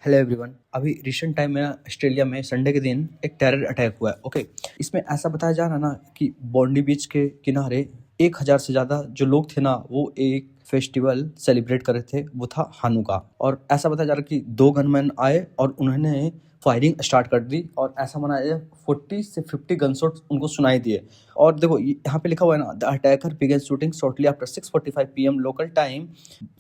Hello everyone. अभी recent time में Australia में संडे के दिन एक टेरर अटैक हुआ है। ओके, इसमें ऐसा बताया जा रहा है ना कि बॉन्डी बीच के किनारे 1000 से ज़्यादा जो लोग थे ना, वो एक फेस्टिवल सेलिब्रेट कर रहे थे। वो था हानुका। और ऐसा बताया जा रहा है कि 2 गनमैन आए और उन्होंने फायरिंग स्टार्ट कर दी और ऐसा मनाया 40 से 50 गन शॉट्स उनको सुनाई दिए। और देखो यहाँ पे लिखा हुआ है ना, the attacker began shooting shortly after 6:45 PM local time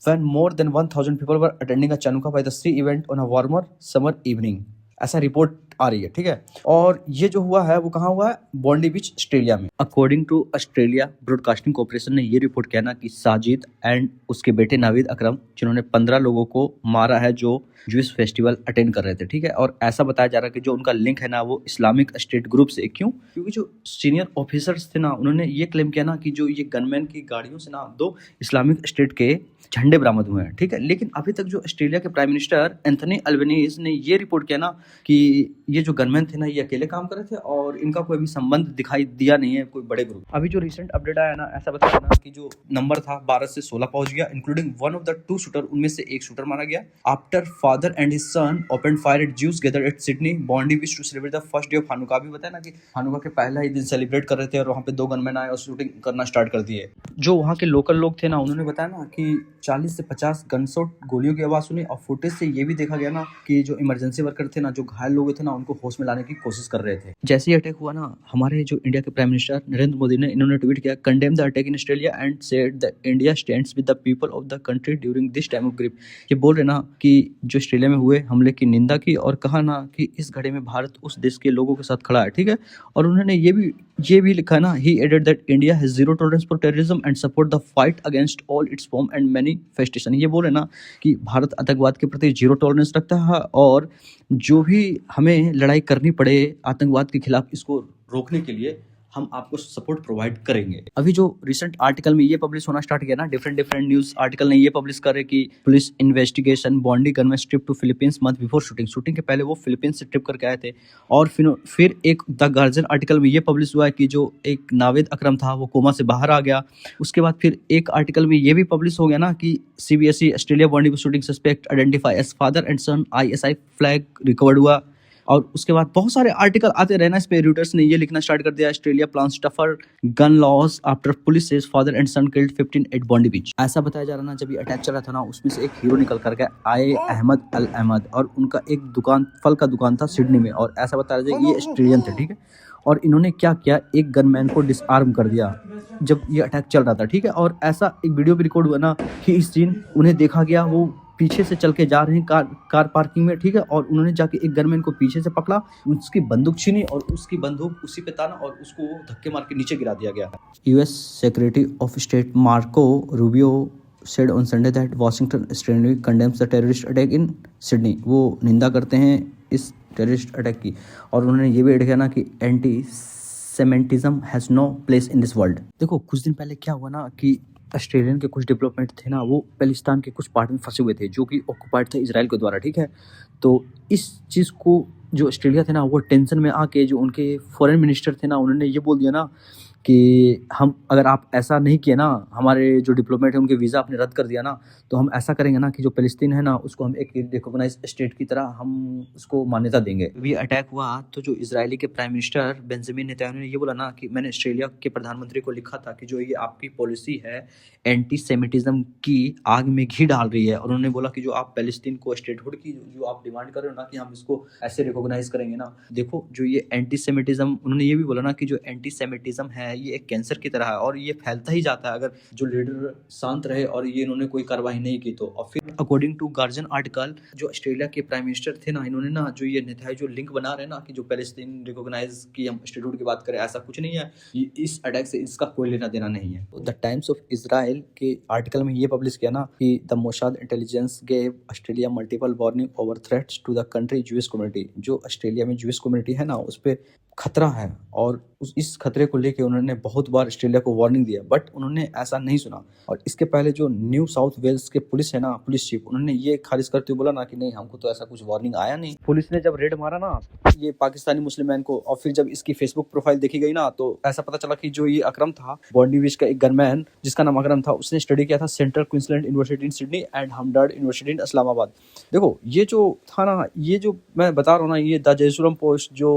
when more than 1000 people were attending a Chanuka by the Sea event on a warmer summer evening। ऐसा रिपोर्ट आ रही है, ठीक है। और ये जो हुआ है वो कहाँ हुआ है? बॉन्डी बीच, ऑस्ट्रेलिया में। According to Australia Broadcasting Corporation ने ये रिपोर्ट किया ना कि साजिद एंड उसके बेटे नाविद अकरम, जिन्होंने 15 लोगों को मारा है जो जूस फेस्टिवल अटेंड कर रहे थे, ठीक है। और ऐसा बताया जा रहा है कि जो उनका लिंक है ना, वो इस्लामिक स्टेट ग्रुप से। क्यों? क्योंकि जो सीनियर ऑफिसर्स थे ना, उन्होंने ये क्लेम किया ना कि जो ये गनमैन की गाड़ियों से ना 2 इस्लामिक स्टेट के झंडे बरामद हुए हैं, ठीक है। लेकिन अभी तक जो ऑस्ट्रेलिया के प्राइम मिनिस्टर एंथनी अल्बनीज ने ये रिपोर्ट किया ना कि ये जो गनमैन थे ना, ये अकेले काम कर रहे थे और इनका कोई भी संबंध दिखाई दिया नहीं है कोई बड़े ग्रुप। अभी जो रिसेंट अपडेट आया ना, ऐसा बताया ना कि जो नंबर था 12 से 16 पहुंच गया, including one of the 2 shooter. उनमें से एक शूटर मारा गया। After father and his son open fire at Jews gathered at Sydney Bondi Beach to celebrate the first day of Hanukkah. भी बताया ना कि हानुका के पहला ही दिन सेलिब्रेट कर रहे थे और वहाँ पे 2 गनमैन आए और शूटिंग करना स्टार्ट कर दिए। जो वहाँ के लोकल लोग थे ना, उन्होंने बताया ना कि 40 से 50 गनशॉट गोलियों की आवाज सुनी। और फुटेज से ये भी देखा गया ना कि जो इमरजेंसी वर्कर थे ना, जो घायल लोग थे ना, उनको होश में लाने की कोशिश कर रहे थे। जैसे ही अटैक हुआ ना, हमारे जो इंडिया के प्राइम मिनिस्टर नरेंद्र मोदी ने इन्होंने ट्वीट किया, condemn the attack in Australia and said the India stands with the people of the country during this time of grief. ये बोल रहे ना कि जो ऑस्ट्रेलिया में हुए हमले की निंदा की और कहा ना कि इस घड़ी में भारत उस देश के लोगों के साथ खड़ा है, ठीक है। और उन्होंने ये भी लिखा ना, he added that India has zero tolerance for terrorism and support the fight against all its form and manifestation. ये बोल रहे ना कि भारत आतंकवाद के प्रति जीरो टॉलरेंस रखता है और जो भी हमें लड़ाई करनी पड़े आतंकवाद के खिलाफ, इसको रोकने के लिए हम आपको सपोर्ट प्रोवाइड करेंगे। अभी जो रिसेंट आर्टिकल में ये पब्लिश होना स्टार्ट किया ना, डिफरेंट न्यूज आर्टिकल ने ये पब्लिश करे कि police investigation Bondi gunman trip to Philippines month before shooting के पहले वो फिलीपींस से ट्रिप करके आए थे। और फिर एक द गार्जियन आर्टिकल में ये पब्लिश हुआ है कि जो एक नाविद अकरम था वो कोमा से बाहर आ गया। उसके बाद फिर एक आर्टिकल में ये भी पब्लिश हो गया ना कि CBSE Australia Bondi shooting suspect identify as father and son, ISI flag recovered हुआ। और उसके बाद बहुत सारे आर्टिकल आते रहना। इस पे रॉयटर्स ने ये लिखना स्टार्ट कर दिया, Australia plans tougher gun laws after police says father and son killed 15 at Bondi beach. ऐसा बताया जा रहा ना, जब ये अटैक चला था ना, उसमें से एक हीरो निकल कर गया, आए अहमद अल अहमद, और उनका एक दुकान, फल का दुकान था सिडनी में। और ऐसा बताया जाए कि ये ऑस्ट्रेलियन थे, ठीक है। और इन्होंने क्या किया, एक गनमैन को डिसआर्म कर दिया जब ये अटैक चल रहा था, ठीक है। और ऐसा एक वीडियो भी रिकॉर्ड हुआ ना कि इस दिन उन्हें देखा गया, वो पीछे से चल के जा रहे हैं कार पार्किंग में, ठीक है। और उन्होंने जाके एक गनमैन को पीछे से पकड़ा, उसकी बंदूक छीनी और उसकी बंदूक उसी पे ताना और उसको धक्के मार के नीचे गिरा दिया गया। US secretary of state Marco Rubio said on Sunday that Washington strongly condemns the terrorist attack in Sydney। वो निंदा करते हैं इस टेररिस्ट अटैक की। और उन्होंने ये भी ऐड किया ना कि anti semitism has no place in this world. देखो कुछ दिन पहले क्या हुआ ना कि ऑस्ट्रेलियन के कुछ डेवलपमेंट थे ना, वो पैलेस्टाइन के कुछ पार्ट में फंसे हुए थे जो कि ऑक्युपाइड थे इजराइल के द्वारा, ठीक है। तो इस चीज़ को जो ऑस्ट्रेलिया थे ना, वो टेंशन में आके जो उनके फॉरेन मिनिस्टर थे ना, उन्होंने ये बोल दिया ना कि हम, अगर आप ऐसा नहीं किए ना, हमारे जो डिप्लोमेट है उनके वीज़ा आपने रद्द कर दिया ना, तो हम ऐसा करेंगे ना कि जो फ़लस्तीन है ना, उसको हम एक रिकॉग्नाइज स्टेट की तरह हम उसको मान्यता देंगे। अभी अटैक हुआ तो जो इजरायली के प्राइम मिनिस्टर बेंजामिन नेतन्याहू ने ये बोला ना कि मैंने ऑस्ट्रेलिया के प्रधानमंत्री को लिखा था कि जो ये आपकी पॉलिसी है एंटी सेमिटिज्म की आग में घी डाल रही है। और उन्होंने बोला कि जो आप फ़लस्तीन को स्टेटहुड की जो आप डिमांड कर रहे हो ना कि हम इसको ऐसे रिकॉग्नाइज करेंगे ना, देखो जो ये एंटी सेमिटिज्म, उन्होंने ये भी बोला ना कि जो एंटी सेमिटिज्म है ये एक कैंसर की तरह है और ये फैलता ही जाता है अगर जो लीडर शांत रहे और ये इन्होंने कोई कार्रवाई नहीं की तो। और फिर अकॉर्डिंग टू गार्जियन आर्टिकल, जो ऑस्ट्रेलिया के प्राइम मिनिस्टर थे ना, इन्होंने ना जो ये नेताजी जो लिंक बना रहे हैं ना कि जो पैलेस्टीन रिकॉग्नाइज की हम स्टेटहुड की बात करें, ऐसा कुछ नहीं है। इस अटैक से इसका कोई लेना देना नहीं है। द टाइम्स ऑफ इजराइल के आर्टिकल में ये पब्लिश किया ना कि the Mossad intelligence gave Australia multiple warning over threats to the country Jewish community. जो ऑस्ट्रेलिया में ज्यूइश कम्युनिटी है ना, उस पर खतरा है और इस खतरे को लेके उन्होंने बहुत बार ऑस्ट्रेलिया को वार्निंग दिया, बट उन्होंने ऐसा नहीं सुना। और इसके पहले जो न्यू साउथ वेल्स के पुलिस है ना, पुलिस चीफ, उन्होंने ये खारिज करते हुए बोला ना कि नहीं, हमको तो ऐसा कुछ वार्निंग आया नहीं। पुलिस ने जब रेड मारा ना ये पाकिस्तानी मुस्लिम मैन को, और फिर जब इसकी फेसबुक प्रोफाइल देखी गई ना, तो ऐसा पता चला कि जो ये अकरम था, बॉन्डी बीच का एक गनमैन जिसका नाम अकरम था, उसने स्टडी किया था central Queensland university in Sydney and Hamdard university in Islamabad. देखो ये जो था ना, ये जो मैं बता रहा हूँ ना, ये द जेरूसलम पोस्ट जो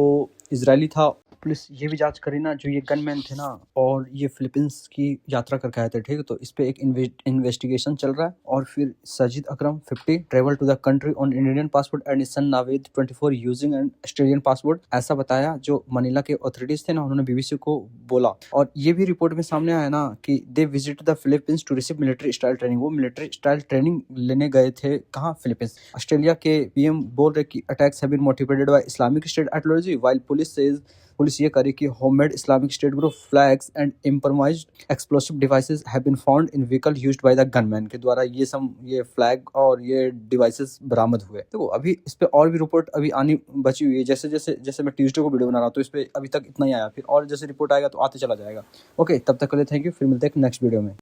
इजरायली था, पुलिस ये भी जांच करी ना, जो ये गनमैन थे ना, और ये फिलीपींस की यात्रा करके आए थे, ठीक है। तो इस पे एक इन्वेस्टिगेशन चल रहा है। और फिर Sajid Akram 50 travel to the country on Indian passport and son Naved 24 using an Australian passport, ऐसा बताया जो मनीला के अथॉरिटीज थे ना, उन्होंने बीबीसी को बोला। और ये भी रिपोर्ट में सामने आया ना कि they visit the Philippines to receive military style training. वो मिलिट्री स्टाइल ट्रेनिंग लेने गए थे कहाँ? फिलीपींस। ऑस्ट्रेलिया के पीएम बोल रहे कि attacks have been motivated by Islamic State ideology, while police ये करी कि homemade Islamic State group flags and improvised explosive devices have been found in vehicle used by the gunman के द्वारा ये फ्लैग और ये डिवाइसेस बरामद हुए। देखो अभी इस पे और भी रिपोर्ट अभी आनी बची हुई है। जैसे जैसे जैसे मैं ट्यूसडे को वीडियो बना रहा हूँ, तो इस पे अभी तक इतना ही आया, फिर और जैसे रिपोर्ट आएगा तो आते चला जाएगा। ओके, तब तक के लिए थैंक यू, फिर मिलते हैं नेक्स्ट वीडियो में।